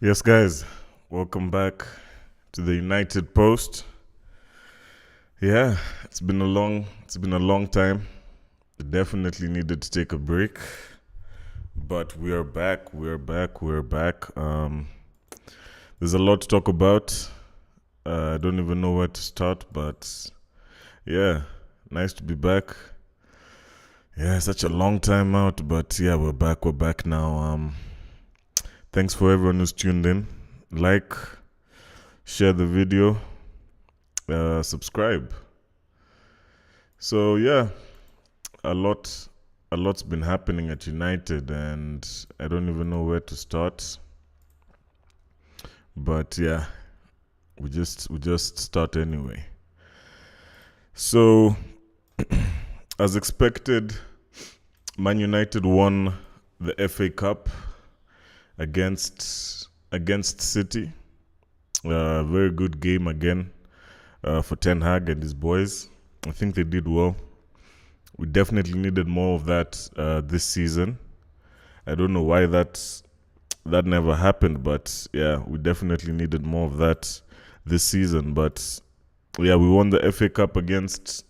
Yes, guys, welcome back to the United Post. Yeah, it's been a long time. Definitely needed to take a break, but we are back. We're back. There's a lot to talk about. I don't even know where to start, but yeah, nice to be back. Yeah, such a long time out, but yeah, we're back. We're back now. Thanks for everyone who's tuned in. Like, share the video, subscribe. So yeah, a lot a lot's been happening at United and I don't even know where to start. But yeah, we just start anyway. So as expected, Man United won the FA Cup against City. Very good game again for Ten Hag and his boys. I think they did well. We definitely needed more of that this season. I don't know why that never happened, but yeah, we definitely needed more of that this season. But yeah, we won the FA Cup against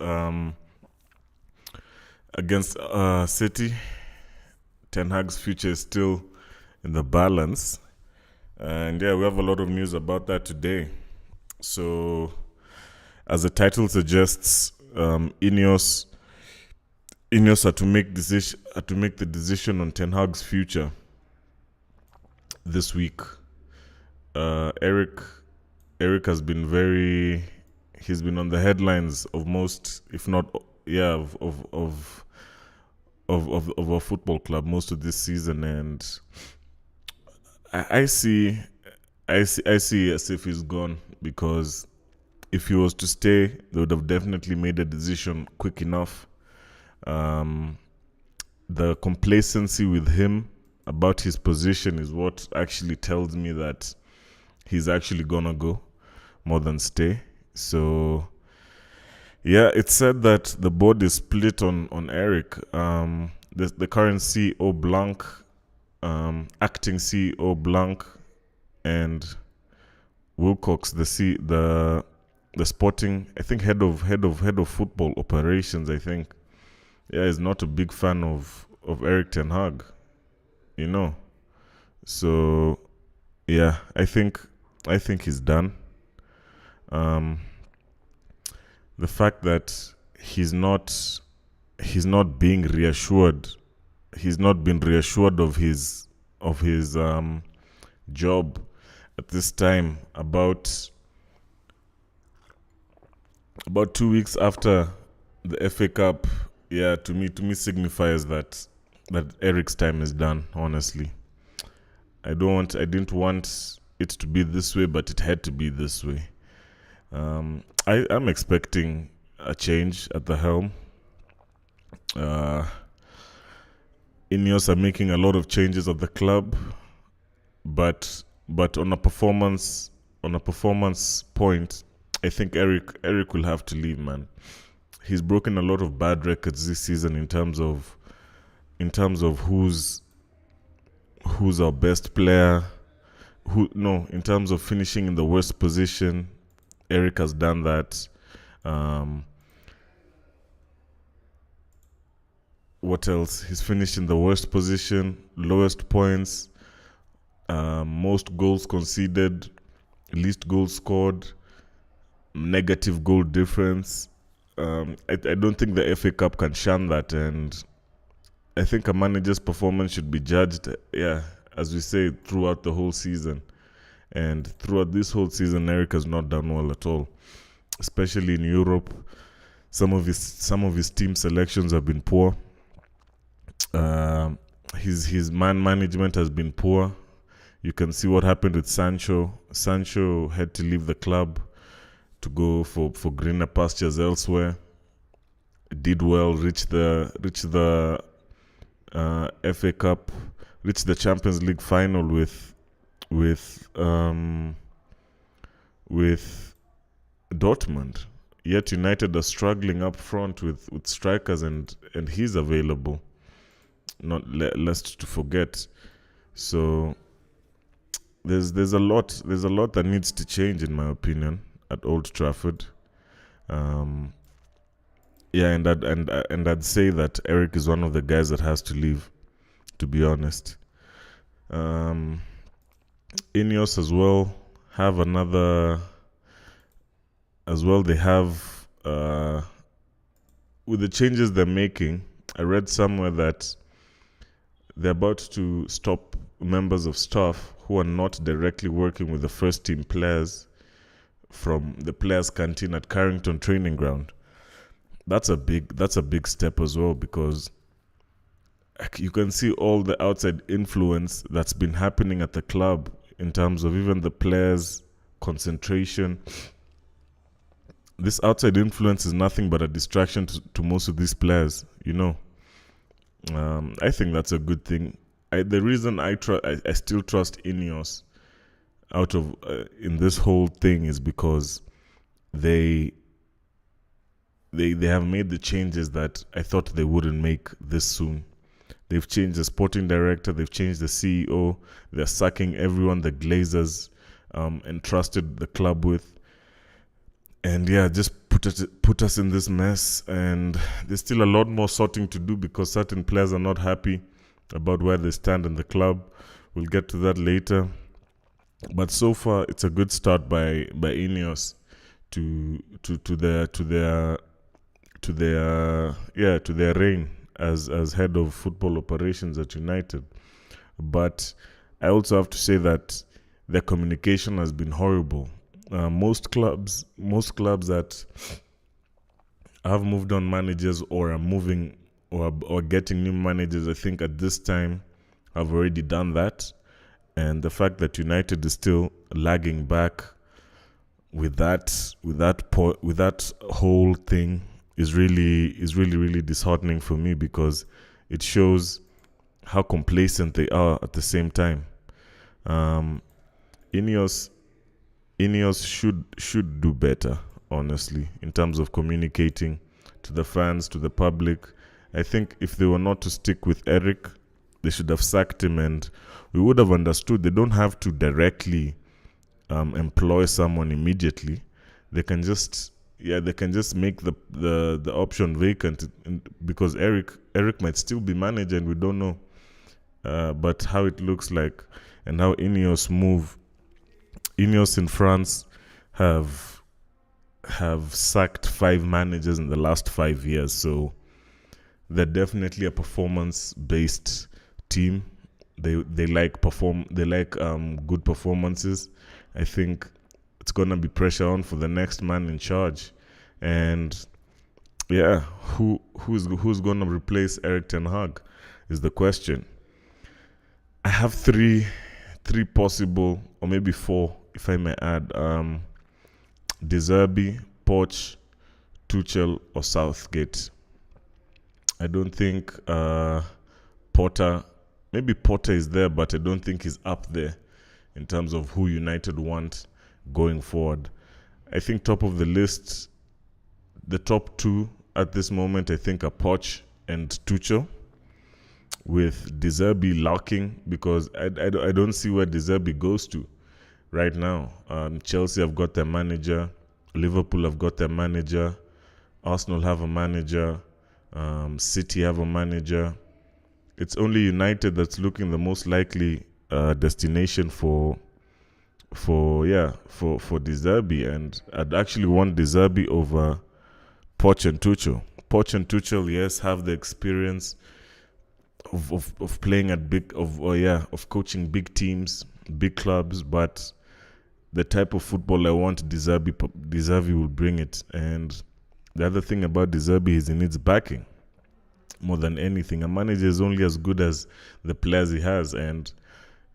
um against City. Ten Hag's future is still in the balance, and yeah, we have a lot of news about that today. So, as the title suggests, INEOS had to make the decision on Ten Hag's future this week. Erik has been he's been on the headlines of most, if not yeah, of our football club most of this season, and I see as if he's gone, because if he was to stay, they would have definitely made a decision quick enough. The complacency with him about his position is what actually tells me that he's actually gonna go more than stay. So yeah, it's said that the board is split on Erik. The current CEO Blanc, acting CEO Blanc, and Wilcox, the sporting, I think head of football operations, I think. Yeah, is not a big fan of Erik Ten Hag, you know. So yeah, I think he's done. Um, the fact that he's not being reassured, he's not been reassured of his job at this time, about 2 weeks after the FA Cup. Yeah, to me signifies that Eric's time is done. Honestly, I didn't want it to be this way, but it had to be this way. I'm expecting a change at the helm. Uh, INEOS are making a lot of changes at the club, but on a performance point, I think Erik will have to leave, man. He's broken a lot of bad records this season in terms of who's our best player. In terms of finishing in the worst position, Erik has done that. Um, what else? He's finished in the worst position, lowest points, most goals conceded, least goals scored, negative goal difference. I don't think the FA Cup can shun that, and I think a manager's performance should be judged, yeah, as we say, throughout the whole season. And throughout this whole season, Erik has not done well at all, especially in Europe. Some of his team selections have been poor. His man management has been poor. You can see what happened with Sancho. Sancho had to leave the club to go for greener pastures elsewhere. Did well, reached the FA Cup, reached the Champions League final with Dortmund. Yet United are struggling up front with strikers, and he's available. Not lest to forget. So there's a lot that needs to change, in my opinion, at Old Trafford. Um, yeah, and I'd say that Erik is one of the guys that has to leave. To be honest, um, INEOS as well have another as well. They have with the changes they're making. I read somewhere that they're about to stop members of staff who are not directly working with the first team players from the players' canteen at Carrington Training Ground. That's a big step as well, because you can see all the outside influence that's been happening at the club in terms of even the players' concentration. This outside influence is nothing but a distraction to most of these players, you know. I think that's a good thing. The reason I still trust INEOS out of in this whole thing is because they they have made the changes that I thought they wouldn't make this soon. They've changed the sporting director, they've changed the CEO, they're sacking everyone the Glazers entrusted the club with. And yeah, just put us in this mess. And there's still a lot more sorting to do because certain players are not happy about where they stand in the club. We'll get to that later. But so far, it's a good start by INEOS to their reign as head of football operations at United. But I also have to say that their communication has been horrible. Most clubs that have moved on managers or are moving or getting new managers, I think at this time have already done that. And the fact that United is still lagging back with that whole thing is really disheartening for me, because it shows how complacent they are at the same time. INEOS should do better, honestly, in terms of communicating to the fans, to the public. I think if they were not to stick with Erik, they should have sacked him, and we would have understood they don't have to directly employ someone immediately. They can just make the option vacant, because Erik might still be manager and we don't know. But how it looks like and how INEOS move. INEOS in France have sacked 5 managers in the last 5 years, so they're definitely a performance-based team. They like good performances. I think it's gonna be pressure on for the next man in charge, and yeah, who's gonna replace Erik ten Hag is the question. I have three possible, or maybe 4, if I may add. De Zerbi, Poch, Tuchel, or Southgate. I don't think Potter. Maybe Potter is there, but I don't think he's up there in terms of who United want going forward. I think top of the list, the top 2 at this moment, I think are Poch and Tuchel, with De Zerbi lacking, because I don't see where De Zerbi goes to right now. Chelsea have got their manager, Liverpool have got their manager, Arsenal have a manager, City have a manager. It's only United that's looking the most likely destination for De Zerbi, and I'd actually want De Zerbi over Poch and Tuchel. Poch and Tuchel, yes, have the experience of playing at of coaching big teams, big clubs, but the type of football I want, De Zerbi will bring it. And the other thing about De Zerbi is he needs backing more than anything. A manager is only as good as the players he has, and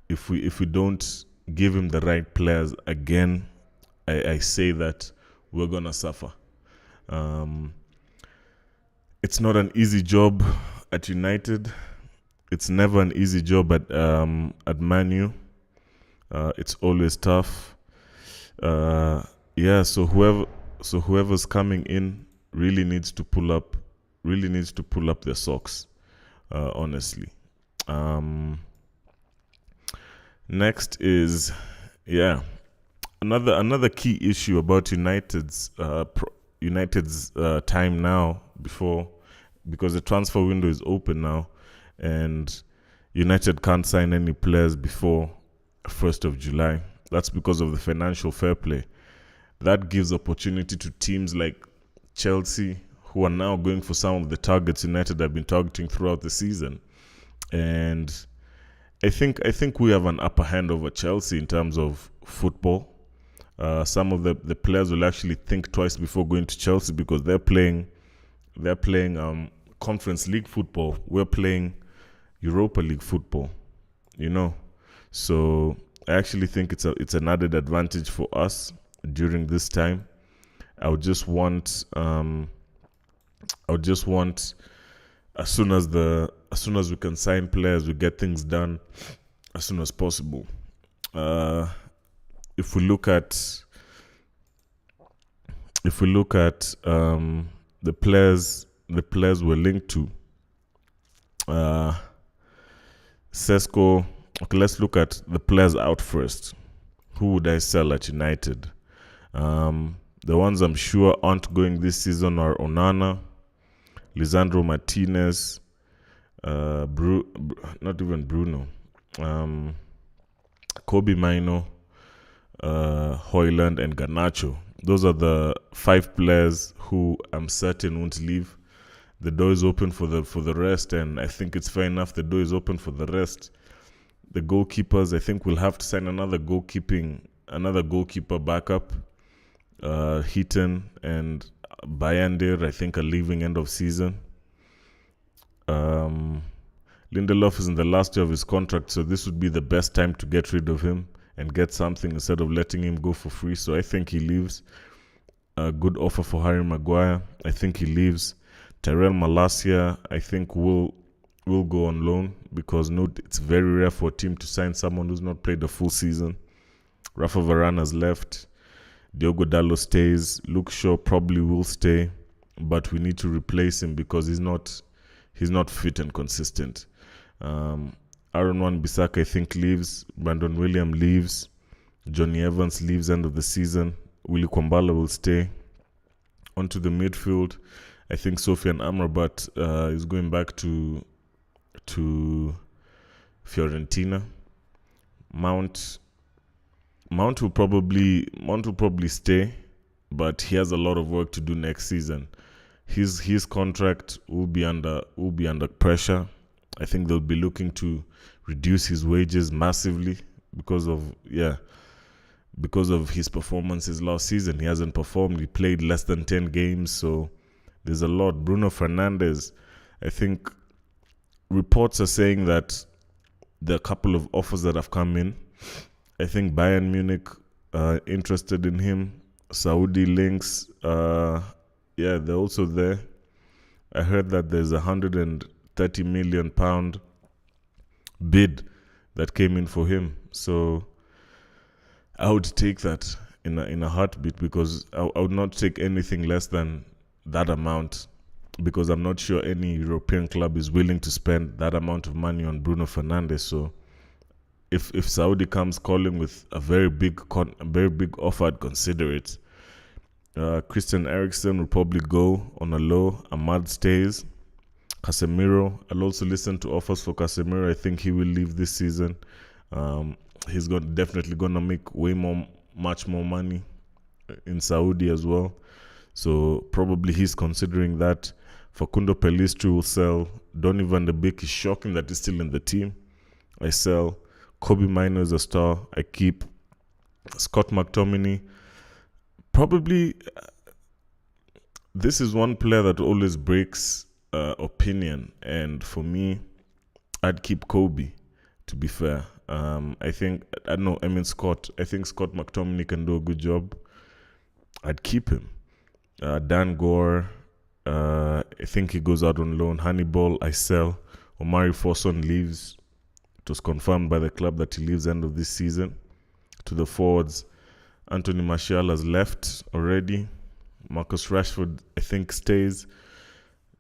if we don't give him the right players, again, I say that we're gonna suffer. It's not an easy job at United. It's never an easy job at Man U. It's always tough. So whoever's coming in really needs to pull up their socks. Honestly, Next is, yeah, another key issue about United's time now before, because the transfer window is open now, and United can't sign any players before 1st of July. That's because of the financial fair play. That gives opportunity to teams like Chelsea, who are now going for some of the targets United have been targeting throughout the season. And I think we have an upper hand over Chelsea in terms of football. Some of the players will actually think twice before going to Chelsea because they're playing Conference League football. We're playing Europa League football, you know. So I actually think it's an added advantage for us during this time. I would just want as soon as we can sign players, we get things done as soon as possible. Uh, if we look at the players we're linked to, uh, Sesko. Okay, let's look at the players out first. Who would I sell at United? The ones I'm sure aren't going this season are Onana, Lisandro Martinez, not even Bruno, Kobe Mino, Hoyland, and Garnacho. Those are the 5 players who I'm certain won't leave. The door is open for the rest, and I think it's fair enough. The door is open for the rest. The goalkeepers, I think we'll have to sign another goalkeeper backup. Heaton and Bayandir, I think, are leaving end of season. Lindelof is in the last year of his contract, so this would be the best time to get rid of him and get something instead of letting him go for free. So I think he leaves. A good offer for Harry Maguire. I think he leaves. Tyrell Malacia, I think will go on loan because it's very rare for a team to sign someone who's not played a full season. Rafa Varane has left. Diogo Dalot stays. Luke Shaw probably will stay, but we need to replace him because he's not fit and consistent. Aaron Wan-Bissaka, I think, leaves. Brandon William leaves. Johnny Evans leaves end of the season. Willy Kwambala will stay. Onto the midfield, I think Sofian Amrabat is going back to Fiorentina. Mount will probably stay, but he has a lot of work to do next season. His contract will be under pressure. I think they'll be looking to reduce his wages massively because of his performances last season. He hasn't performed. He played less than 10 games, so there's a lot. Bruno Fernandes, I think reports are saying that there are a couple of offers that have come in. I think Bayern Munich interested in him. Saudi links, they're also there. I heard that there's a £130 million bid that came in for him. So I would take that in a heartbeat because I would not take anything less than that amount because I'm not sure any European club is willing to spend that amount of money on Bruno Fernandes. So if Saudi comes calling with a very big offer, I'd consider it. Christian Eriksen will probably go on a low. Ahmad stays. Casemiro, I'll also listen to offers for Casemiro. I think he will leave this season. He's definitely gonna make much more money in Saudi as well. So probably he's considering that. Facundo Pellistri will sell. Donny van de Beek is shocking that he's still in the team. I sell. Kobe Mino is a star. I keep. Scott McTominay. Probably this is one player that always breaks opinion, and for me, I'd keep Kobe, to be fair. I think Scott. I think Scott McTominay can do a good job. I'd keep him. Dan Gore, I think he goes out on loan. Hannibal, I sell. Omari Foson leaves. It was confirmed by the club that he leaves end of this season. To the forwards, Anthony Martial has left already. Marcus Rashford, I think, stays.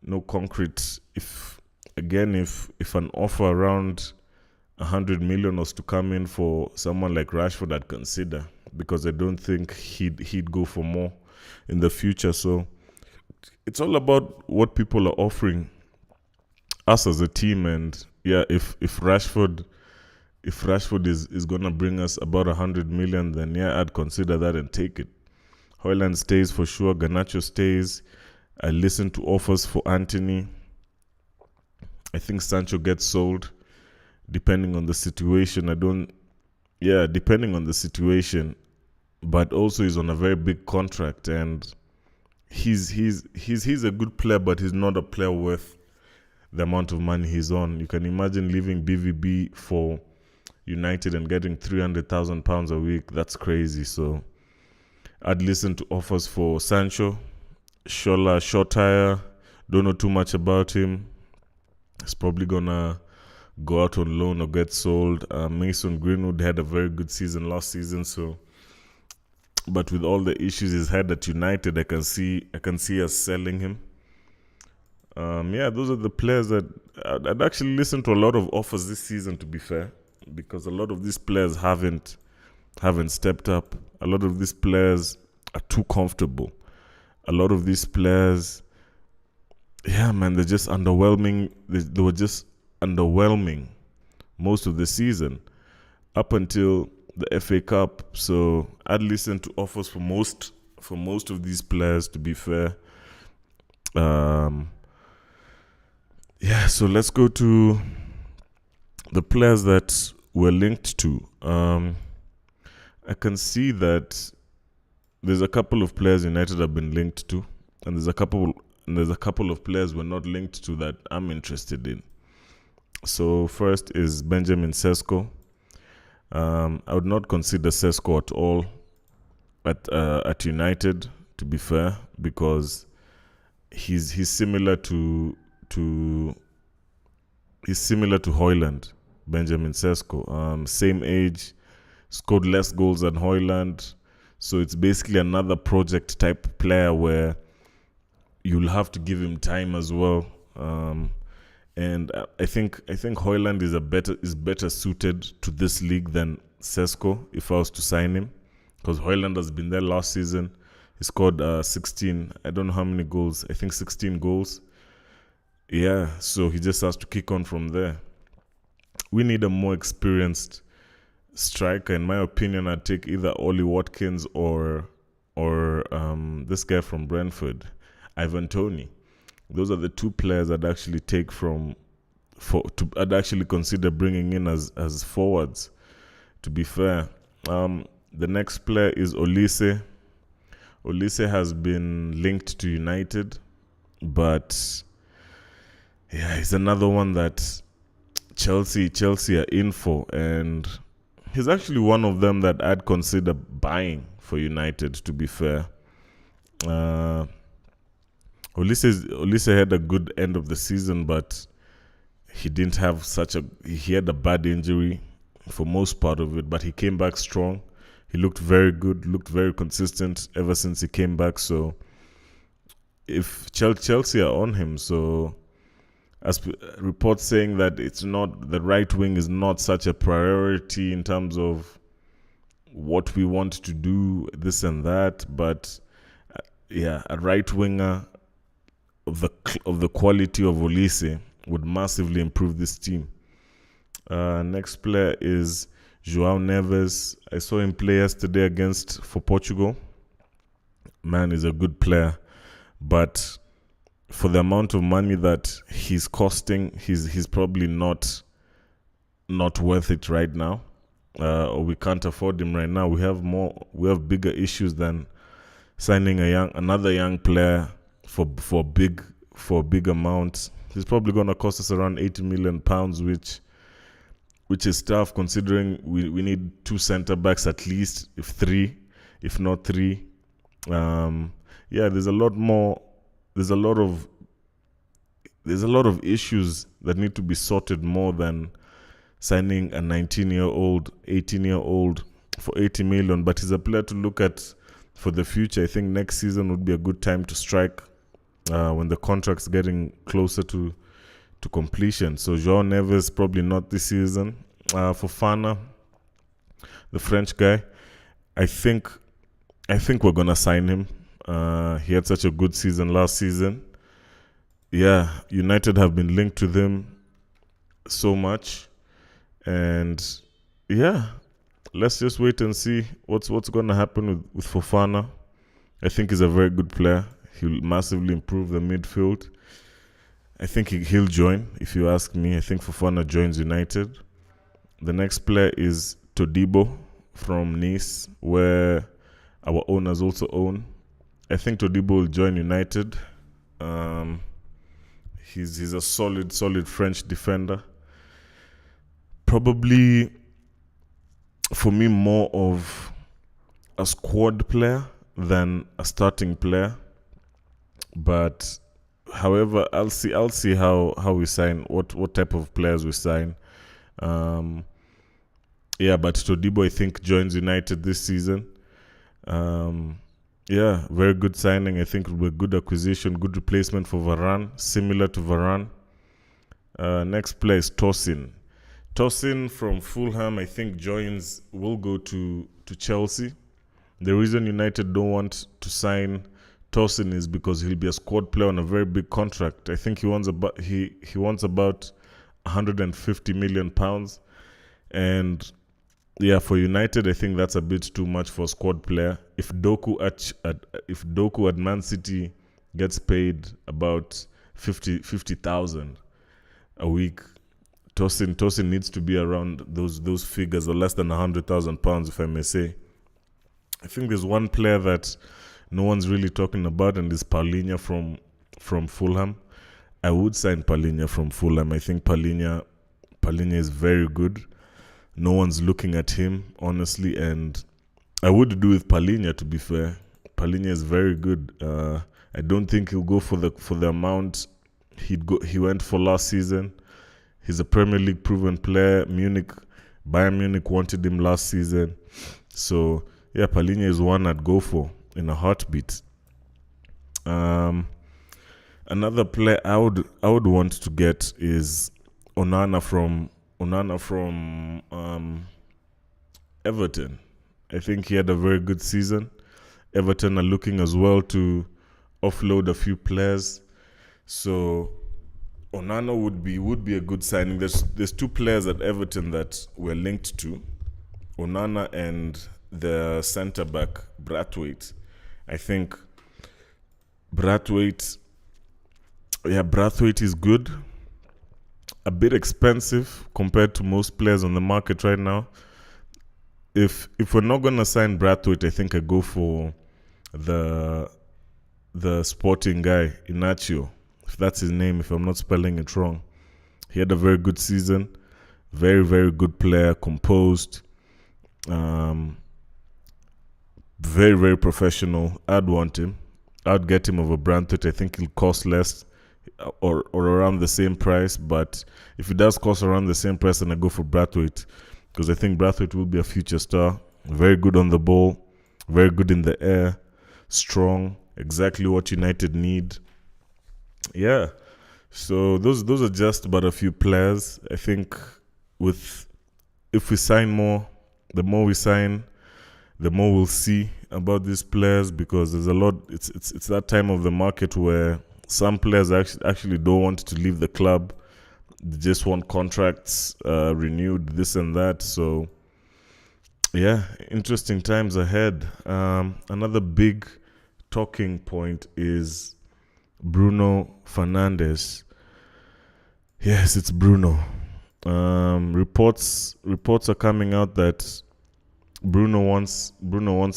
No concrete. If an offer around 100 million was to come in for someone like Rashford, I'd consider, because I don't think he'd go for more in the future. So it's all about what people are offering us as a team. And yeah, if Rashford is gonna bring us about 100 million, then yeah, I'd consider that and take it. Højlund stays for sure. Garnacho stays. I listen to offers for Anthony. I think Sancho gets sold, depending on the situation. Depending on the situation, but also he's on a very big contract, and he's a good player, but he's not a player worth the amount of money he's on. You can imagine leaving BVB for United and getting £300,000 a week. That's crazy. So I'd listen to offers for Sancho. Shola, short tire. Don't know too much about him. He's probably gonna go out on loan or get sold. Mason Greenwood had a very good season last season, but with all the issues he's had at United, I can see us selling him. Those are the players that I'd actually listened to a lot of offers this season, to be fair, because a lot of these players haven't stepped up. A lot of these players are too comfortable. A lot of these players, they're just underwhelming. They were just underwhelming most of the season up until the FA Cup. So I'd listen to offers for most of these players, to be fair. So let's go to the players that we're linked to. I can see that there's a couple of players United have been linked to, and there's a couple of players we're not linked to that I'm interested in. So first is Benjamin Sesko. I would not consider Sesko at all at United, to be fair, because he's similar to Højlund, Benjamin Sesko. Same age, scored less goals than Højlund. So it's basically another project type player where you'll have to give him time as well. And I think Højlund is better suited to this league than Sesko if I was to sign him, because Højlund has been there last season. He scored 16. I don't know how many goals. I think 16 goals. Yeah, so he just has to kick on from there. We need a more experienced striker. In my opinion, I'd take either Ollie Watkins or this guy from Brentford, Ivan Toney. Those are the two players I'd actually take I'd actually consider bringing in as forwards, to be fair. The next player is Olise. Olise has been linked to United, but he's another one that Chelsea are in for, and he's actually one of them that I'd consider buying for United, to be fair. Olise had a good end of the season, but he didn't have he had a bad injury for most part of it, but he came back strong. He looked very good, looked very consistent ever since he came back. So if Chelsea are on him, so as reports saying that the right wing is not such a priority in terms of what we want to do, this and that, but a right winger of the quality of Olise would massively improve this team. Next player is João Neves. I saw him play yesterday for Portugal. Man, he's a good player, but for the amount of money that he's costing, he's probably not worth it right now. Or we can't afford him right now. We have bigger issues than signing another young player for a big amount. He's probably going to cost us around £80 million, which is tough considering we need two centre backs at least, if not three. There's a lot of issues that need to be sorted more than signing a 19-year-old, 18-year-old for £80 million. But he's a player to look at for the future. I think next season would be a good time to strike when the contract's getting closer to completion. So João Neves probably not this season. Fofana, the French guy. I think we're gonna sign him. He had such a good season last season. Yeah, United have been linked to them so much, and yeah, let's just wait and see what's gonna happen with Fofana. I think he's a very good player. He'll massively improve the midfield. I think he'll join, if you ask me. I think Fofana joins United. The next player is Todibo from Nice, where our owners also own. I think Todibo will join United. He's a solid French defender. Probably, for me, more of a squad player than a starting player. But however, I'll see how we sign, what type of players we sign. Yeah, but Todibo, I think, joins United this season. Yeah, very good signing. I think it will be a good acquisition, good replacement for Varane, similar to Varane. Next player is Tosin. Tosin from Fulham, I think, will go to Chelsea. The reason United don't want to sign Tosin is because he'll be a squad player on a very big contract. I think he wants about 150 million pounds, and yeah, for United, I think that's a bit too much for a squad player. If Doku at Man City gets paid about 50,000 a week, Tosin needs to be around those figures, or less than 100,000 pounds, if I may say. I think there's one player that no one's really talking about, and is Paulinho from Fulham. I would sign Paulinho from Fulham. I think Paulinho is very good. No one's looking at him, honestly, and I would do with Paulinho, to be fair. Paulinho is very good. I don't think he'll go for the amount he went for last season. He's a Premier League proven player. Bayern Munich wanted him last season. So yeah, Paulinho is one I'd go for in a heartbeat. Another player I would want to get is Onana from Everton. I think he had a very good season. Everton are looking as well to offload a few players, so Onana would be a good signing. There's two players at Everton that we're linked to, Onana and the centre back Brathwaite. I think Brathwaite is good. A bit expensive compared to most players on the market right now. If we're not gonna sign Brathwaite, I think I go for the Sporting guy, Inacio, if that's his name, if I'm not spelling it wrong. He had a very good season, very, very good player, composed, very, very professional. I'd want him. I'd get him over Brathwaite. I think he'll cost less, or around the same price. But if it does cost around the same price, then I go for Brathwaite, because I think Brathwaite will be a future star. Very good on the ball, very good in the air, strong, exactly what United need. Yeah, so those are just about a few players. I think if we sign more, the more we sign, the more we'll see about these players, because there's a lot. It's that time of the market where some players actually don't want to leave the club. They just want contracts renewed, this and that. So yeah, interesting times ahead. Another big talking point is Bruno Fernandes. Yes, it's Bruno. Reports are coming out that Bruno wants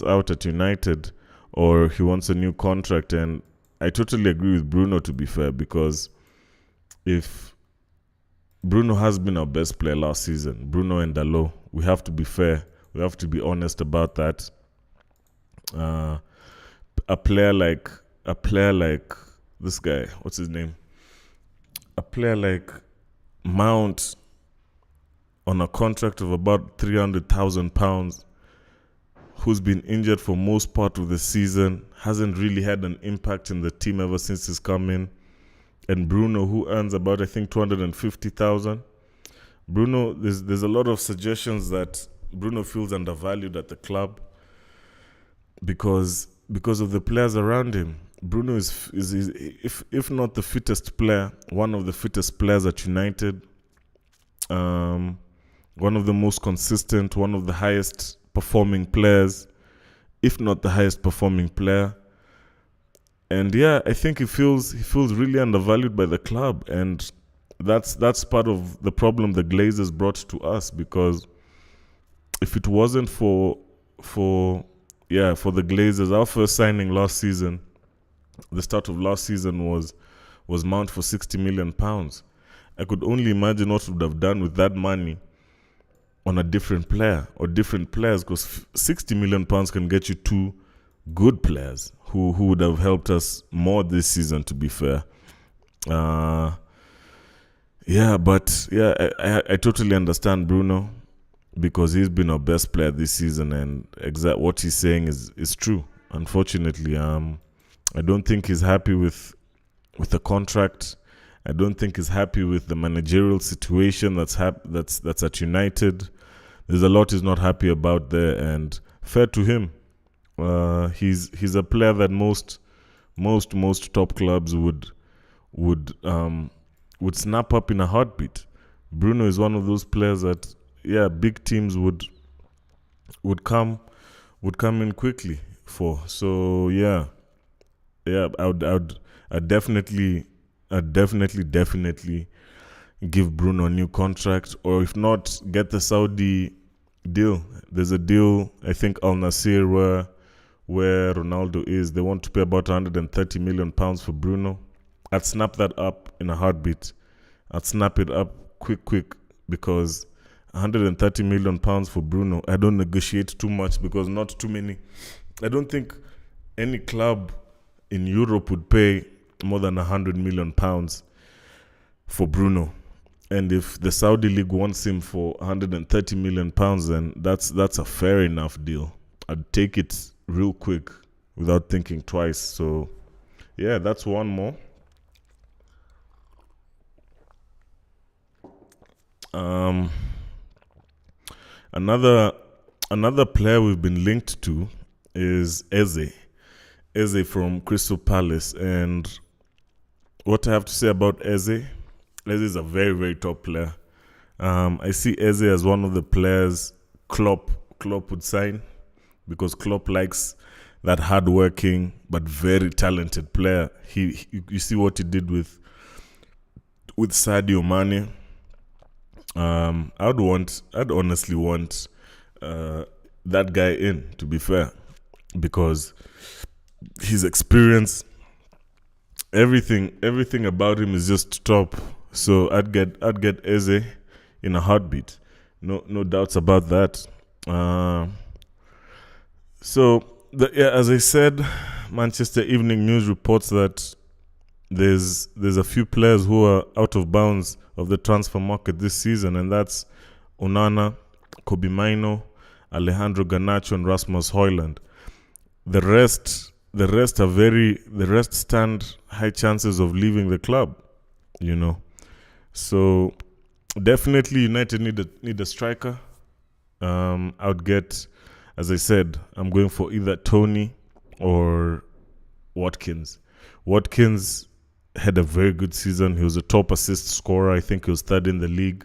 out at United, or he wants a new contract, and I totally agree with Bruno, to be fair, because if Bruno has been our best player last season, Bruno and Dalot, we have to be fair. We have to be honest about that. A player like this guy, what's his name? A player like Mount on a contract of about £300,000, who's been injured for most part of the season, hasn't really had an impact in the team ever since he's come in. And Bruno, who earns about, I think, 250,000 Bruno, there's a lot of suggestions that Bruno feels undervalued at the club because of the players around him. Bruno is if not the fittest player, one of the fittest players at United. One of the most consistent, one of the highest performing players, if not the highest performing player. And yeah, I think he feels really undervalued by the club, and that's part of the problem the Glazers brought to us, because if it wasn't for the Glazers, our first signing last season, the start of last season was Mount for £60 million. I could only imagine what we would have done with that money on a different player or different players, because £60 million can get you two good players who would have helped us more this season, to be fair. I totally understand Bruno, because he's been our best player this season, and what he's saying is true. Unfortunately, I don't think he's happy with the contract. I don't think he's happy with the managerial situation that's at United. There's a lot he's not happy about there, and fair to him. He's a player that most top clubs would snap up in a heartbeat. Bruno is one of those players that big teams would come in quickly for. So I'd definitely give Bruno a new contract, or if not, get the Saudi deal. There's a deal, I think, Al Nassr where Ronaldo is. They want to pay about £130 million for Bruno. I'd snap that up in a heartbeat. I'd snap it up quick, because £130 million for Bruno, I don't negotiate too much, because not too many. I don't think any club in Europe would pay more than £100 million for Bruno. And if the Saudi League wants him for £130 million, then that's a fair enough deal. I'd take it real quick without thinking twice. So, that's one more. Another player we've been linked to is Eze from Crystal Palace. And what I have to say about Eze is a very, very top player. I see Eze as one of the players Klopp would sign, because Klopp likes that hardworking but very talented player. You see what he did with Sadio Mane. I'd honestly want that guy in, to be fair, because his experience, everything about him is just top. So I'd get Eze in a heartbeat. No doubts about that. As I said, Manchester Evening News reports that there's a few players who are out of bounds of the transfer market this season, and that's Onana, Kobe Mino, Alejandro Garnacho, and Rasmus Højlund. The rest stand high chances of leaving the club, So definitely United need a striker. I would get, as I said, I'm going for either Tony or Watkins. Watkins had a very good season. He was a top assist scorer. I think he was third in the league.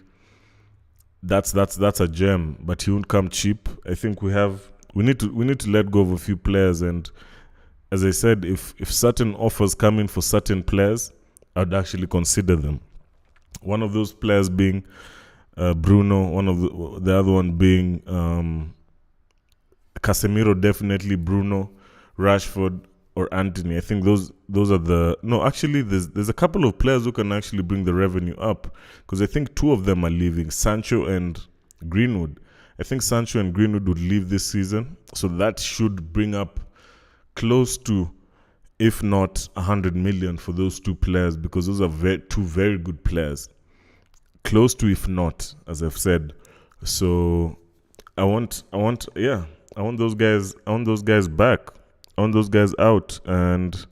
That's a gem, but he won't come cheap. I think we need to let go of a few players, and as I said, if certain offers come in for certain players, I'd actually consider them. One of those players being Bruno, one of the other one being Casemiro, definitely Bruno, Rashford, or Anthony. I think those are the... No, actually, there's a couple of players who can actually bring the revenue up, because I think two of them are leaving, Sancho and Greenwood. I think Sancho and Greenwood would leave this season, so that should bring up close to, if not 100 million for those two players, because those are two very good players. Close to, if not, as I've said. So I want those guys back. I want those guys out, and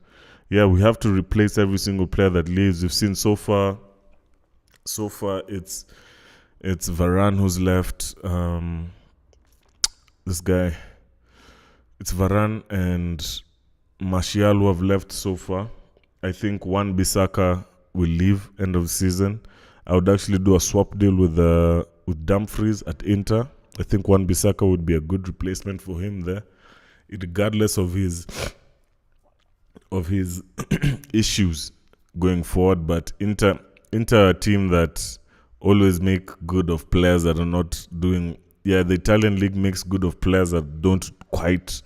we have to replace every single player that leaves. We've seen so far it's It's Varane who's left. This guy. It's Varane and Martial who have left so far. I think Wan-Bissaka will leave end of season. I would actually do a swap deal with Dumfries at Inter. I think Wan-Bissaka would be a good replacement for him there, regardless of his issues going forward. But Inter are a team that always make good of players that are not doing. Yeah, the Italian league makes good of players that don't quite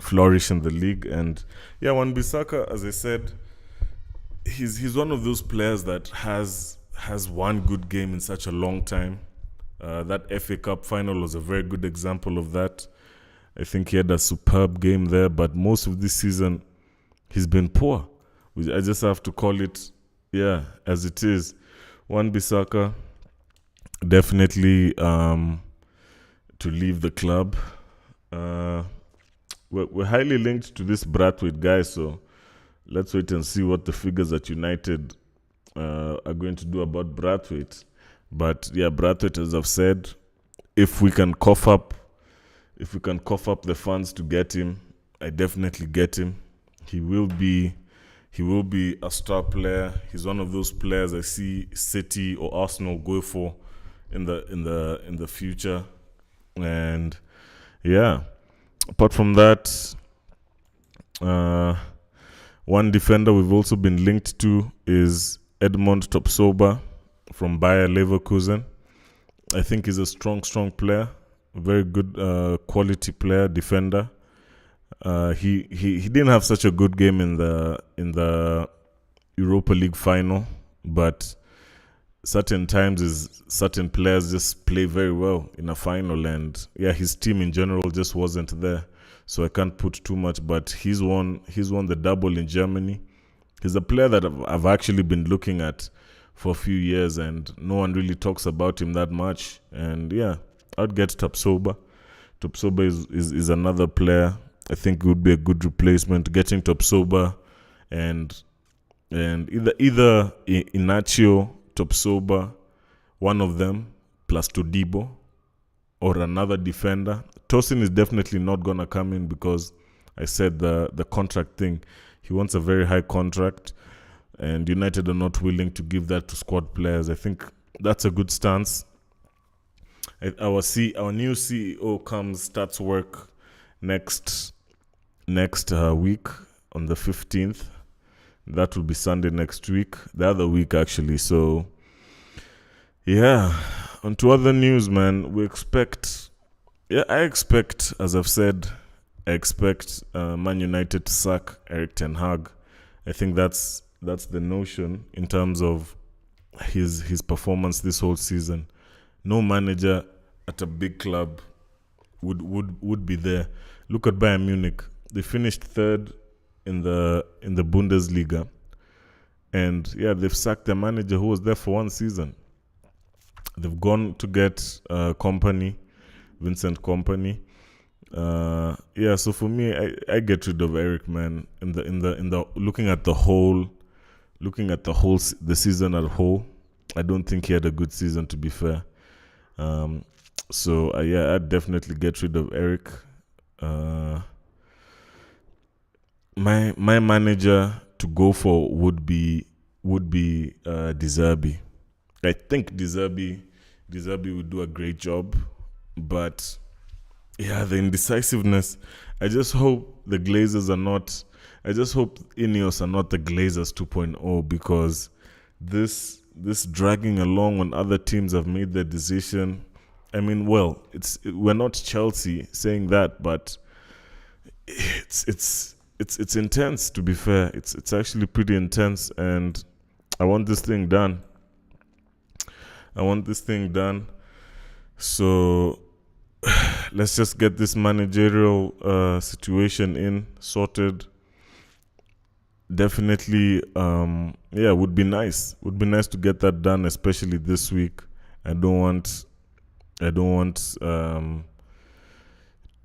flourish in the league. And yeah, Wan-Bissaka, as I said, he's one of those players that has one good game in such a long time. That FA Cup final was a very good example of that. I think he had a superb game there, but most of this season he's been poor. I just have to call it, as it is. Wan-Bissaka definitely to leave the club. We're highly linked to this Brathwaite guy, so let's wait and see what the figures at United are going to do about Brathwaite. But yeah, Brathwaite, as I've said, if we can cough up the funds to get him, I definitely get him. He will be a star player. He's one of those players I see City or Arsenal go for in the future. And yeah, apart from that, one defender we've also been linked to is Edmond Topsoba from Bayer Leverkusen. I think he's a strong player, very good quality player, defender. He didn't have such a good game in the Europa League final, but certain times certain players just play very well in a final, and yeah, his team in general just wasn't there. So I can't put too much, but he's won the double in Germany. He's a player that I've actually been looking at for a few years, and no one really talks about him that much. And yeah, I'd get Topsoba. Topsoba is another player I think would be a good replacement. Getting Topsoba and either Inacio, Topsoba, one of them, plus Todibo, or another defender. Tosin is definitely not going to come in because I said the contract thing. He wants a very high contract, and United are not willing to give that to squad players. I think that's a good stance. Our new CEO starts work next week on the 15th. That will be Sunday next week, the other week actually. So yeah, on to other news, man. I expect, as I've said, Man United to sack Erik ten Hag. I think that's the notion in terms of his performance this whole season. No manager at a big club would be there. Look at Bayern Munich. They finished third in the Bundesliga, and yeah, they've sacked their manager who was there for one season. They've gone to get Vincent Kompany. So for me, I get rid of Erik, man. In the looking at the season as a whole, I don't think he had a good season, to be fair. I'd definitely get rid of Erik. My manager to go for would be De Zerbi. I think De Zerbi would do a great job, but yeah, the indecisiveness. I just hope the Glazers are not. I just hope INEOS are not the Glazers 2.0, because this dragging along when other teams have made their decision. I mean, we're not Chelsea saying that, but it's intense, to be fair. It's actually pretty intense, and I want this thing done. So let's just get this managerial situation sorted. Definitely, would be nice. Would be nice to get that done, especially this week. I don't want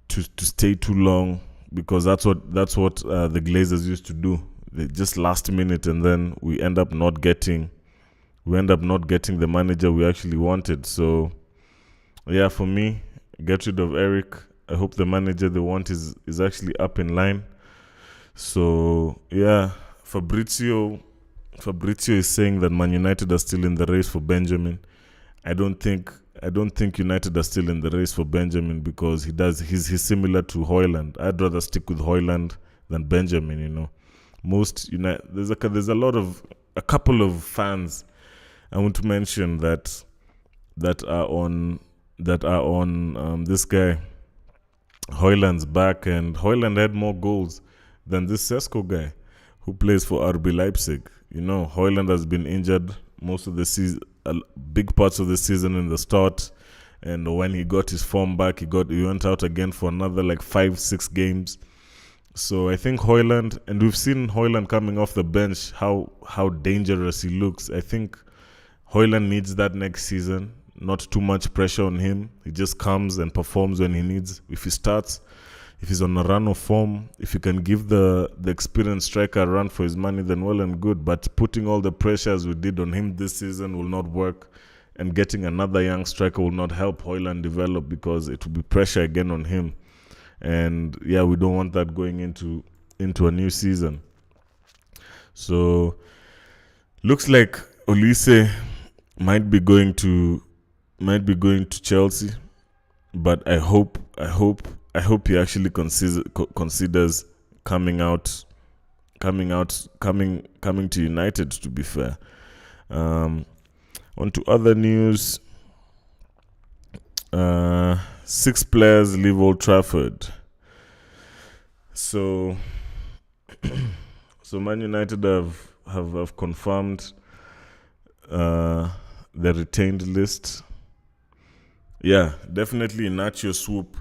to stay too long, because that's what the Glazers used to do. They just last minute, and then we end up not getting we end up not getting the manager we actually wanted. So, yeah, for me, get rid of Erik. I hope the manager they want is actually up in line. So, yeah, Fabrizio is saying that Man United are still in the race for Benjamin. I don't think United are still in the race for Benjamin because he's similar to Højlund. I'd rather stick with Højlund than Benjamin. There's a couple of fans I want to mention that are on this guy Højlund's back, and Højlund had more goals than this Sesko guy who plays for RB Leipzig. Højlund has been injured most of the season, big parts of the season in the start, and when he got his form back, he went out again for another like 5-6 games. So I think Højlund, and we've seen Højlund coming off the bench, how dangerous he looks. I think Højlund needs that next season. Not too much pressure on him. He just comes and performs when he needs. If he starts, if he's on a run of form, if he can give the experienced striker a run for his money, then well and good. But putting all the pressure as we did on him this season will not work. And getting another young striker will not help Højlund develop because it will be pressure again on him. And yeah, we don't want that going into a new season. So looks like Olise might be going to Chelsea, but I hope he actually considers coming to United, to be fair. On to other news. 6 players leave Old Trafford. So Man United have confirmed the retained list. Yeah, definitely Inácio swoop.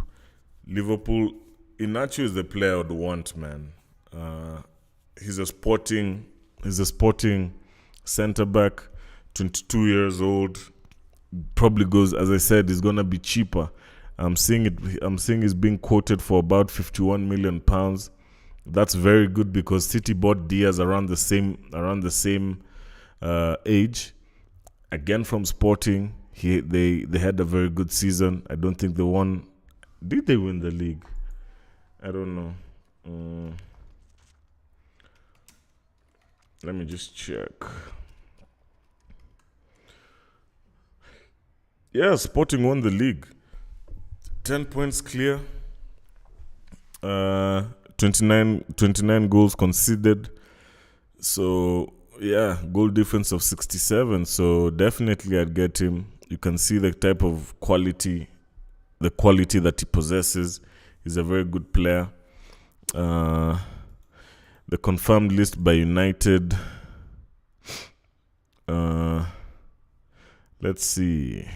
Liverpool, Inácio is the player I'd want, man. He's a sporting centre back, 22 years old. Probably goes, as I said, he's gonna be cheaper. I'm seeing he's being quoted for about £51 million. That's very good because City bought Diaz around the same age. Again from Sporting. They had a very good season. I don't think they won. Did they win the league? I don't know. Let me just check. Yeah, Sporting won the league. 10 points clear. 29 goals conceded. So, yeah, goal difference of 67. So, definitely I'd get him. You can see the type of quality that he possesses. He's a very good player. The confirmed list by United. Let's see.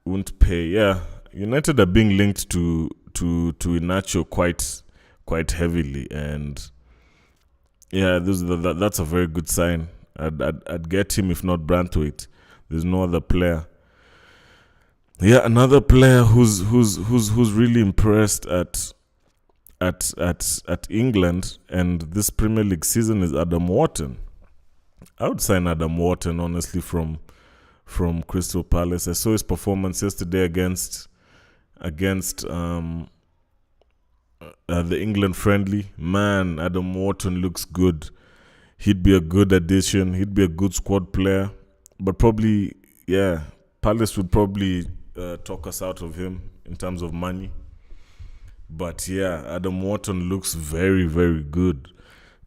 Won't pay. Yeah, United are being linked to Inácio quite heavily, and yeah, that's a very good sign. I'd get him if not Branthwaite. There's no other player. Yeah, another player who's really impressed at England and this Premier League season is Adam Wharton. I would sign Adam Wharton honestly from Crystal Palace. I saw his performance yesterday against the England friendly. Man, Adam Wharton looks good. He'd be a good addition. He'd be a good squad player. But probably, yeah, Palace would probably talk us out of him in terms of money. But yeah, Adam Wharton looks very, very good,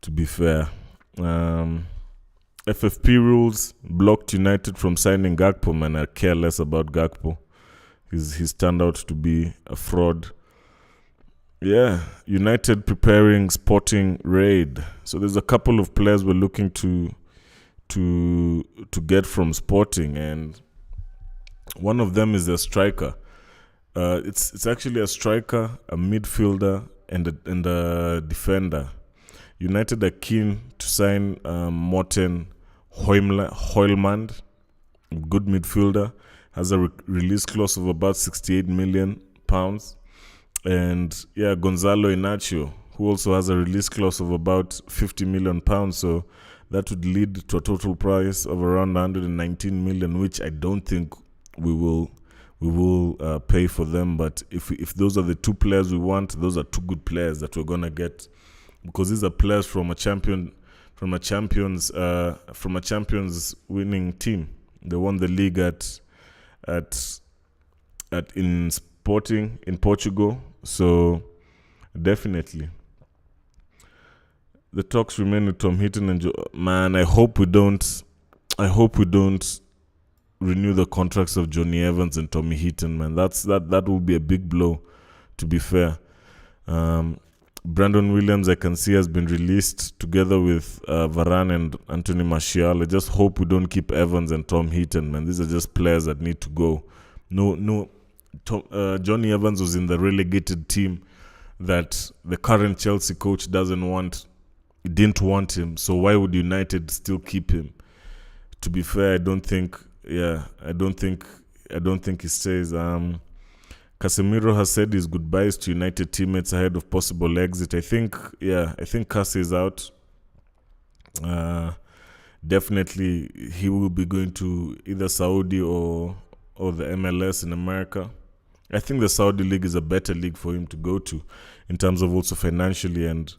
to be fair. FFP rules blocked United from signing Gakpo, man. I care less about Gakpo. He's turned out to be a fraud. Yeah, United preparing Sporting raid. So there's a couple of players we're looking to get from Sporting, and one of them is a striker. It's actually a striker, a midfielder, and a defender. United are keen to sign Morten Højlund, good midfielder, has a release clause of about £68 million. And yeah, Gonzalo Inácio, who also has a release clause of about £50 million. So That would lead to a total price of around 119 million, which I don't think we will pay for them. But if those are the two players we want, those are two good players that we're gonna get, because these are players from a champions winning team. They won the league in Sporting in Portugal. So definitely the talks remain with Tom Heaton and man, I hope we don't renew the contracts of Johnny Evans and Tommy Heaton, man. That will be a big blow, to be fair. Brandon Williams, I can see, has been released together with Varane and Anthony Martial. I just hope we don't keep Evans and Tom Heaton, man. These are just players that need to go. Johnny Evans was in the relegated team that the current Chelsea coach didn't want him. So why would United still keep him? To be fair, I don't think he stays. Casemiro has said his goodbyes to United teammates ahead of possible exit. I think Cas is out. Definitely, he will be going to either Saudi or the MLS in America. I think the Saudi league is a better league for him to go to in terms of also financially. And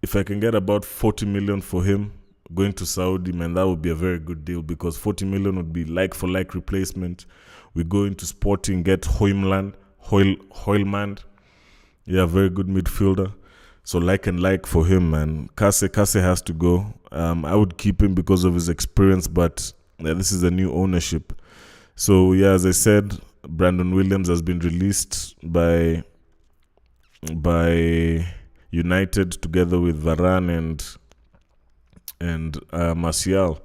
if I can get about 40 million for him going to Saudi, man, that would be a very good deal, because 40 million would be like-for-like replacement. We go into Sporting, get Hoylman. Yeah, very good midfielder. So like for him, man. Kase has to go. I would keep him because of his experience, but this is a new ownership. So yeah, as I said, Brandon Williams has been released by United together with Varane and Martial.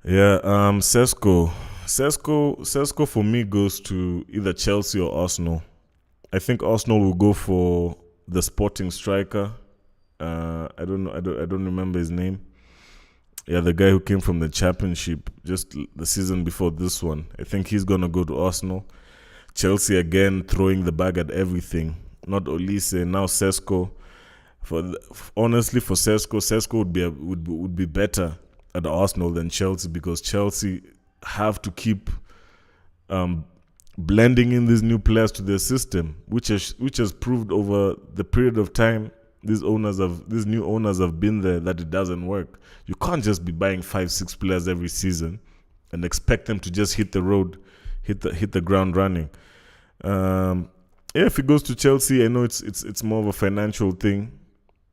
Yeah, Sesko for me goes to either Chelsea or Arsenal. I think Arsenal will go for the Sporting striker. I don't remember his name. Yeah, the guy who came from the Championship just the season before this one. I think he's gonna go to Arsenal. Chelsea again throwing the bag at everything. Not Olise, now Sesko. Honestly, for Sesko would be better at Arsenal than Chelsea, because Chelsea have to keep blending in these new players to their system, which has proved over the period of time these new owners have been there that it doesn't work. You can't just be buying 5-6 players every season and expect them to just hit the road, hit the ground running. If he goes to Chelsea, I know it's more of a financial thing.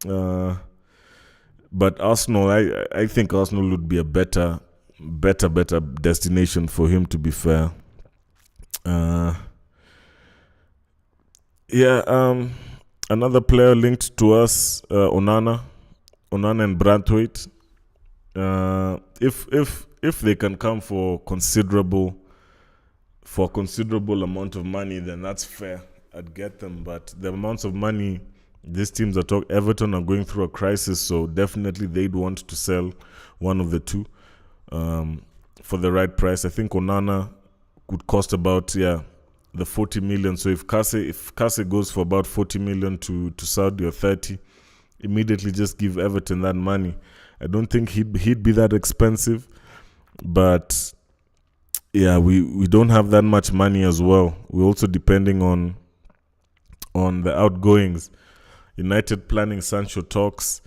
But Arsenal, I think Arsenal would be a better destination for him, to be fair. Another player linked to us, Onana and Branthwaite. If they can come for a considerable amount of money, then that's fair. I'd get them. But the amounts of money these teams Everton are going through a crisis, so definitely they'd want to sell one of the two for the right price. I think Onana could cost about the 40 million. So if Kase goes for about 40 million to Saudi or 30, immediately just give Everton that money. I don't think he'd be that expensive, but yeah, we don't have that much money as well. We're also depending on the outgoings. United planning Sancho talks.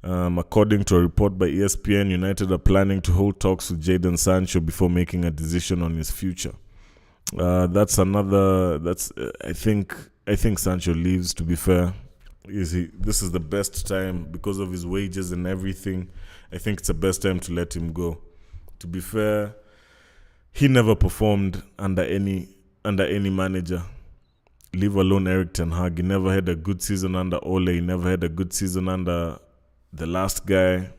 According to a report by ESPN, United are planning to hold talks with Jadon Sancho before making a decision on his future. I think Sancho leaves, to be fair. This is the best time because of his wages and everything. I think it's the best time to let him go. To be fair, he never performed under any manager. Leave alone Erik Ten Hag. He never had a good season under Ole. He never had a good season under the last guy.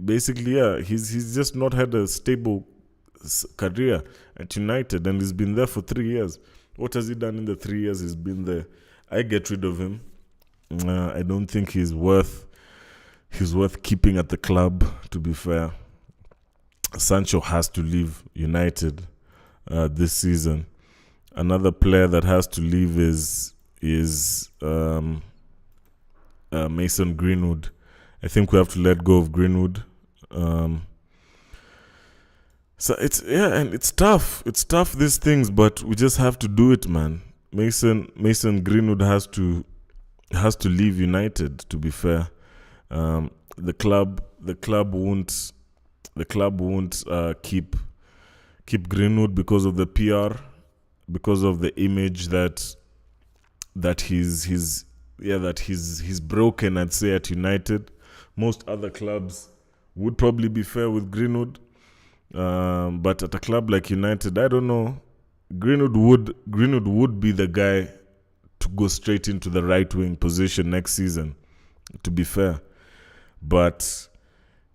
Basically, he's just not had a stable career at United, and he's been there for 3 years. What has he done in the 3 years he's been there? I get rid of him. I don't think he's worth keeping at the club, to be fair. Sancho has to leave United this season. Another player that has to leave is Mason Greenwood. I think we have to let go of Greenwood. So it's tough. It's tough, these things, but we just have to do it, man. Mason Greenwood has to leave United. To be fair, the club won't keep Greenwood because of the PR, because of the image that he's broken, I'd say, at United. Most other clubs would probably be fair with Greenwood, but at a club like United, I don't know. Greenwood would be the guy to go straight into the right wing position next season, to be fair. But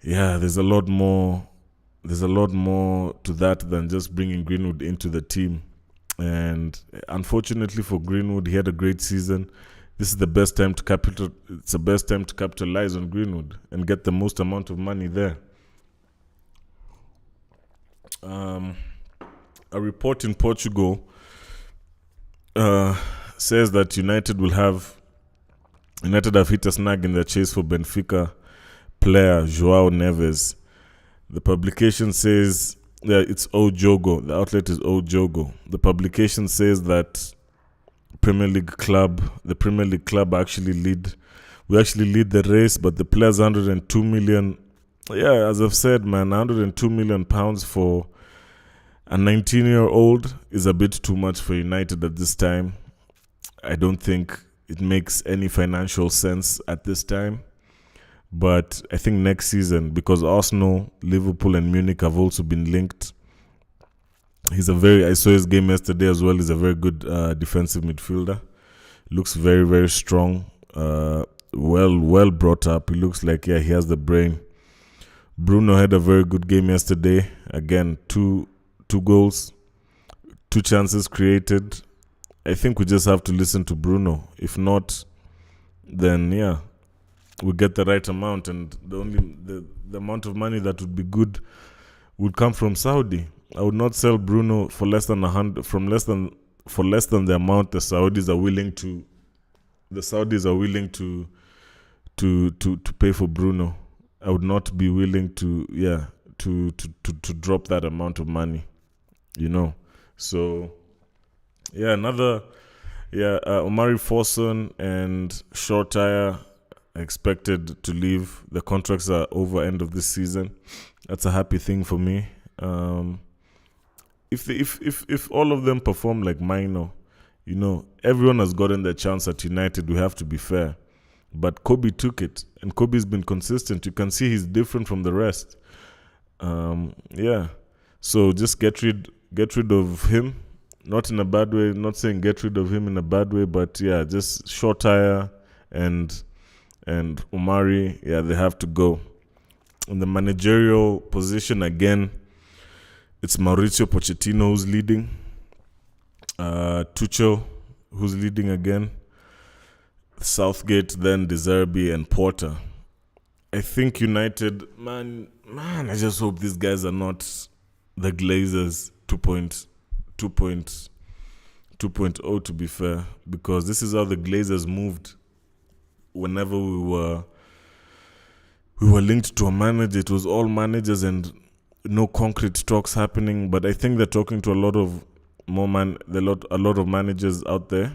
yeah, there's a lot more to that than just bringing Greenwood into the team. And unfortunately for Greenwood, he had a great season. This is the best time to It's the best time to capitalize on Greenwood and get the most amount of money there. A report in Portugal says that United have hit a snag in their chase for Benfica player João Neves. The publication says it's Ojogo. The outlet is Ojogo. The publication says that the Premier League club actually lead the race, but the player's 102 million. Yeah, as I've said, man, 102 million pounds for a 19-year-old is a bit too much for United at this time. I don't think it makes any financial sense at this time. But I think next season, because Arsenal, Liverpool and Munich have also been linked, I saw his game yesterday as well. He's a very good defensive midfielder. Looks very, very strong. Well brought up. He looks like, he has the brain. Bruno had a very good game yesterday. Again, two goals, 2 chances created. I think we just have to listen to Bruno. If not, then we get the right amount, and the amount of money that would be good would come from Saudi. I would not sell Bruno for less than the amount the Saudis are willing to pay for Bruno. I would not be willing to drop that amount of money, So Omari Forson and Shortire expected to leave. The contracts are over end of this season. That's a happy thing for me. If all of them perform like Mino, everyone has gotten their chance at United. We have to be fair. But Kobe took it, and Kobe's been consistent. You can see he's different from the rest. So just get rid of him. Not in a bad way. Not saying get rid of him in a bad way, but just Shortire and Omari. They have to go. In the managerial position again, it's Mauricio Pochettino who's leading. Tuchel who's leading again. Southgate, then De Zerbi and Porter. I think United, man, I just hope these guys are not the Glazers 2.0, to be fair, because this is how the Glazers moved. Whenever we were linked to a manager, it was all managers and no concrete talks happening. But I think they're talking to a lot of managers out there.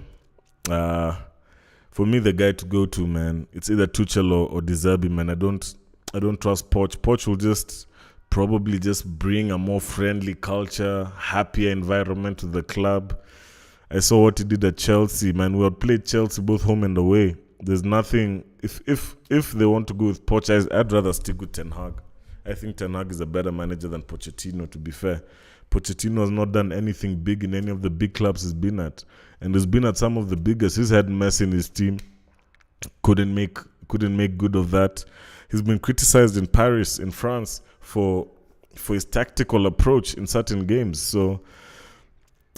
For me, the guy to go to, man, it's either Tuchel or De Zerbi, man. I don't trust Poch. Poch will probably just bring a more friendly culture, happier environment to the club. I saw what he did at Chelsea, man. We had played Chelsea both home and away. There's nothing. If they want to go with Poch, I'd rather stick with Ten Hag. I think Ten Hag is a better manager than Pochettino, to be fair. Pochettino has not done anything big in any of the big clubs he's been at, and he's been at some of the biggest. He's had Messi in his team, couldn't make good of that. He's been criticized in Paris, in France, for his tactical approach in certain games. So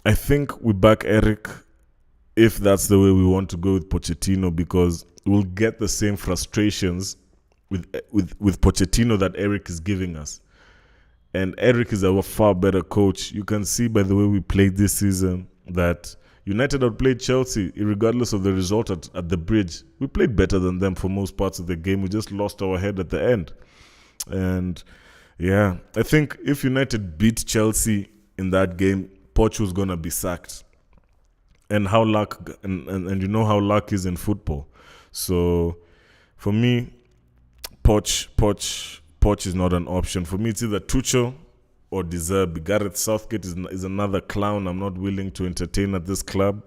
I think we back Erik if that's the way we want to go with Pochettino, because we'll get the same frustrations with Pochettino that Erik is giving us. And Erik is a far better coach. You can see by the way we played this season that United outplayed Chelsea, regardless of the result at the Bridge. We played better than them for most parts of the game. We just lost our head at the end. And yeah, I think if United beat Chelsea in that game, Poch was gonna be sacked. And how luck and you know how luck is in football. So for me, Poch is not an option. For me, it's either Tuchel or De Zerbi. Gareth Southgate is another clown I'm not willing to entertain at this club.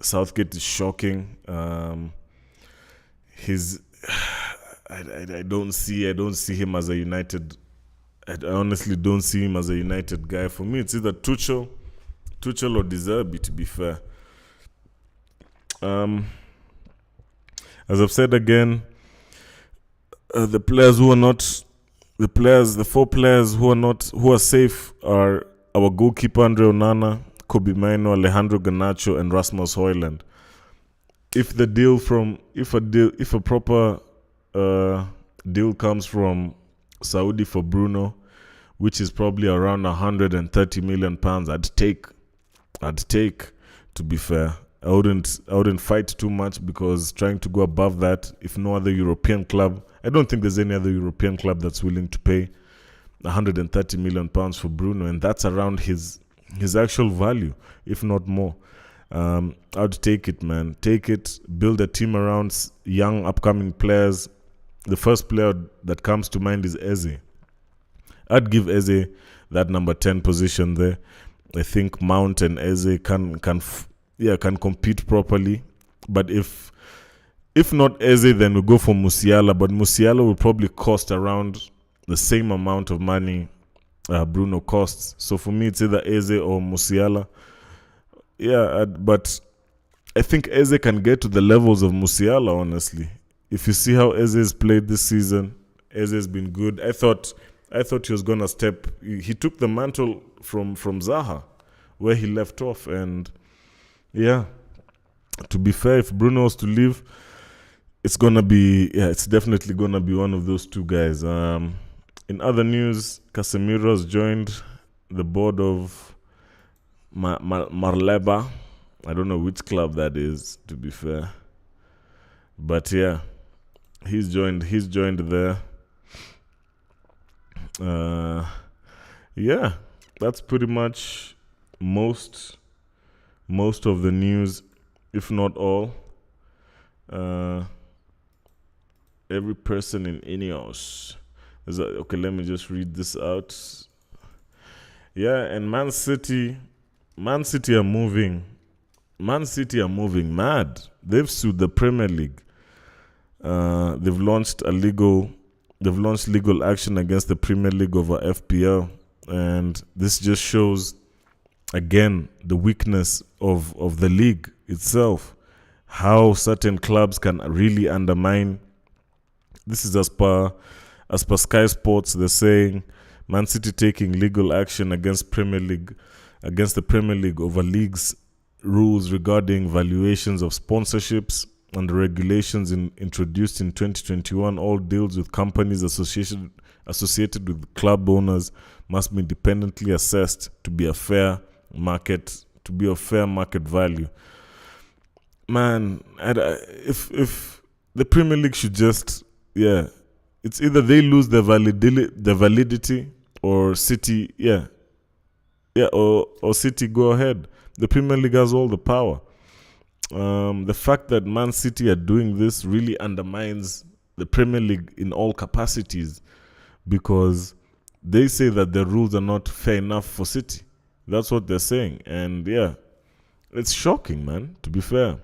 Southgate is shocking. I don't see him as a United. I honestly don't see him as a United guy. For me, it's either Tuchel or De Zerbi, to be fair. As I've said again, the four players who are safe are our goalkeeper Andre Onana, Kobe Mainoo, Alejandro Garnacho, and Rasmus Højlund. If a proper deal comes from Saudi for Bruno, which is probably around £130 million, I'd take. To be fair, I wouldn't fight too much, because trying to go above that, if no other European club, I don't think there's any other European club that's willing to pay £130 million for Bruno, and that's around his actual value, if not more. I'd take it, man. Take it. Build a team around young, upcoming players. The first player that comes to mind is Eze. I'd give Eze that number 10 position there. I think Mount and Eze can compete properly. But if not Eze, then we go for Musiala. But Musiala will probably cost around the same amount of money Bruno costs. So for me, it's either Eze or Musiala. Yeah, but I think Eze can get to the levels of Musiala, honestly. If you see how Eze has played this season, Eze has been good. I thought he was gonna step. He took the mantle from Zaha, where he left off, and yeah. To be fair, if Bruno was to leave, it's definitely gonna be one of those two guys. In other news, Casemiro has joined the board of Marleba. I don't know which club that is, to be fair, but yeah, he's joined there. Yeah, that's pretty much most of the news, if not all. Every person in INEOS. Okay, let me just read this out. Yeah, and Man City are moving. Man City are moving mad. They've sued the Premier League. They've launched legal action against the Premier League over FPL, and this just shows again the weakness of the league itself. How certain clubs can really undermine. This is as per Sky Sports. They're saying Man City taking legal action against the Premier League over league's rules regarding valuations of sponsorships and the regulations introduced in 2021. All deals with companies associated with club owners must be independently assessed to be of fair market value. Man, if the Premier League should just, it's either they lose the validity or City, or City go ahead. The Premier League has all the power. The fact that Man City are doing this really undermines the Premier League in all capacities, because they say that the rules are not fair enough for City. That's what they're saying, and it's shocking, man. To be fair,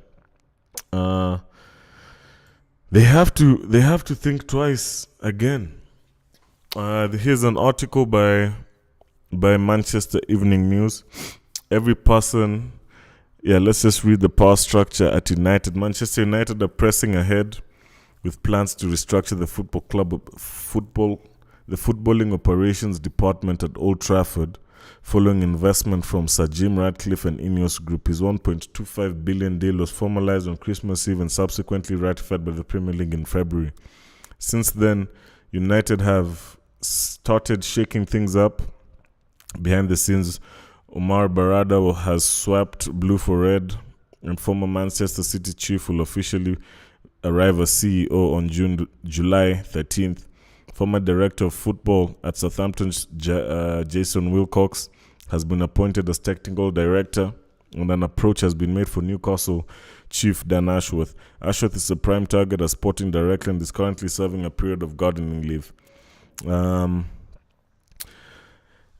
they have to think twice again. Here's an article by Manchester Evening News. Every person, let's just read the power structure at United. Manchester United are pressing ahead with plans to restructure the the footballing operations department at Old Trafford, following investment from Sir Jim Ratcliffe and INEOS Group. His £1.25 billion deal was formalized on Christmas Eve and subsequently ratified by the Premier League in February. Since then, United have started shaking things up behind the scenes Omar Barada has swapped blue for red, and former Manchester City chief will officially arrive as CEO on July 13th. Former director of football at Southampton, Jason Wilcox, has been appointed as technical director, and an approach has been made for Newcastle chief Dan Ashworth. Ashworth is a prime target as sporting director and is currently serving a period of gardening leave.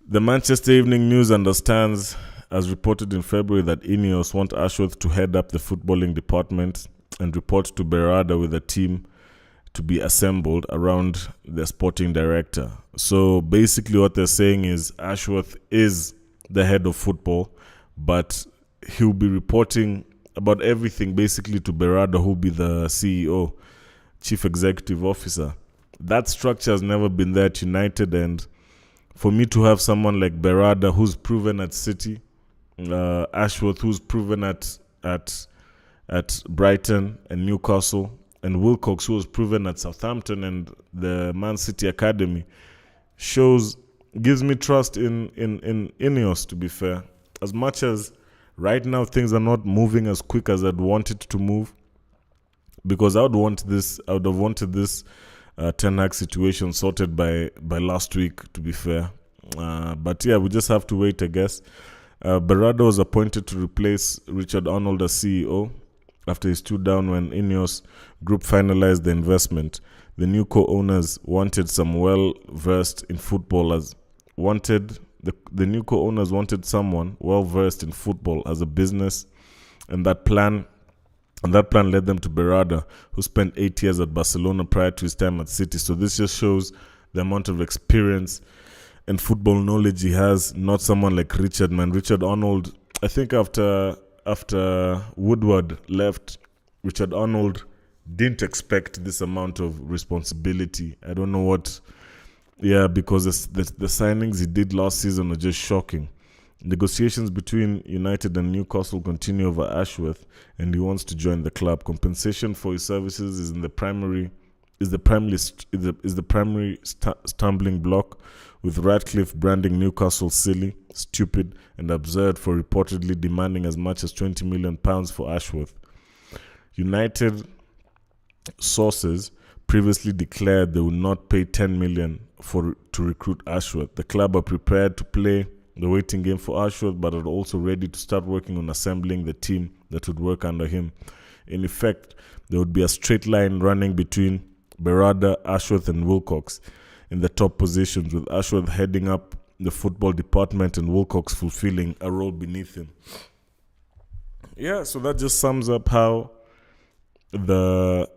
The Manchester Evening News understands, as reported in February, that INEOS want Ashworth to head up the footballing department and report to Berardi with a team to be assembled around the sporting director. So basically what they're saying is Ashworth is the head of football, but he'll be reporting about everything basically to Berardi, who'll be the CEO, chief executive officer. That structure has never been there at United, and for me to have someone like Berardi, who's proven at City, Ashworth, who's proven at Brighton and Newcastle, and Wilcox, who was proven at Southampton and the Man City Academy, gives me trust in INEOS, to be fair. As much as right now things are not moving as quick as I'd want it to move, because I would have wanted this Ten Hag situation sorted by last week, to be fair. But yeah, we just have to wait, I guess. Berardi was appointed to replace Richard Arnold as CEO after he stood down when INEOS Group finalized the investment. The new co-owners wanted some well-versed in football the new co-owners wanted someone well-versed in football as a business, and that plan led them to Berardi, who spent 8 years at Barcelona prior to his time at City. So this just shows the amount of experience and football knowledge he has, not someone like Richard, man. Richard Arnold, I think after Woodward left, Richard Arnold didn't expect this amount of responsibility. I don't know what... Yeah, because the signings he did last season are just shocking. Negotiations between United and Newcastle continue over Ashworth, and he wants to join the club. Compensation for his services is the primary stumbling block, with Radcliffe branding Newcastle silly, stupid, and absurd for reportedly demanding as much as £20 million for Ashworth. United sources previously declared they would not pay $10 million to recruit Ashworth. The club are prepared to play the waiting game for Ashworth, but are also ready to start working on assembling the team that would work under him. In effect, there would be a straight line running between Berardi, Ashworth, and Wilcox in the top positions, with Ashworth heading up the football department and Wilcox fulfilling a role beneath him. Yeah, so that just sums up how the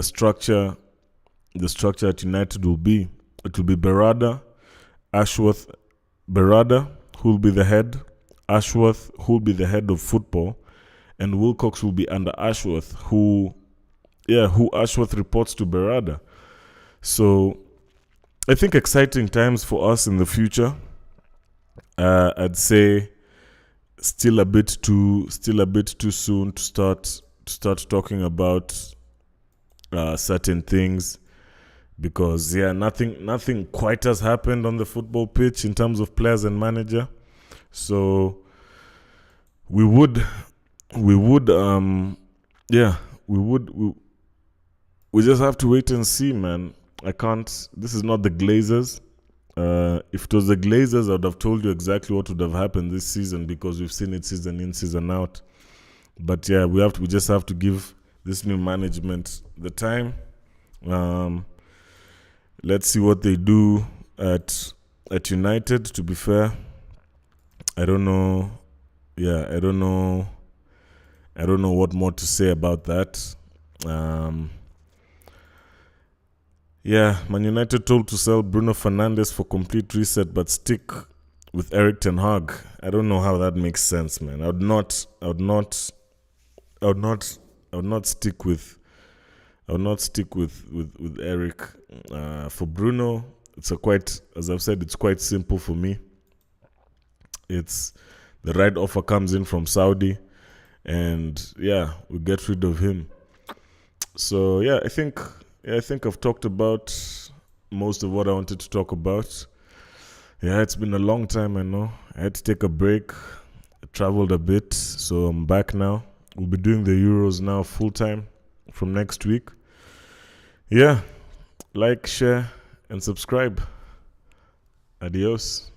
structure at United will be. It will be Berardi, Ashworth, Berardi, who will be the head, Ashworth, who will be the head of football, and Wilcox will be under Ashworth, who Ashworth reports to Berardi. So I think exciting times for us in the future. I'd say still a bit too soon to start talking about certain things, because nothing quite has happened on the football pitch in terms of players and manager. So we just have to wait and see, man. This is not the Glazers. If it was the Glazers, I would have told you exactly what would have happened this season, because we've seen it season in, season out. But yeah, we just have to give this new management the time. Let's see what they do at United, to be fair. I don't know. Yeah, I don't know what more to say about that. Yeah, Man United told to sell Bruno Fernandes for complete reset, but stick with Erik Ten Hag. I don't know how that makes sense, man. I would not stick with Erik. For Bruno, as I've said, it's quite simple for me. It's the right offer comes in from Saudi, and yeah, we get rid of him. So yeah, I think I've talked about most of what I wanted to talk about. Yeah, it's been a long time, I know. I had to take a break. I traveled a bit, so I'm back now. We'll be doing the Euros now full time from next week. Yeah, like, share, and subscribe. Adios.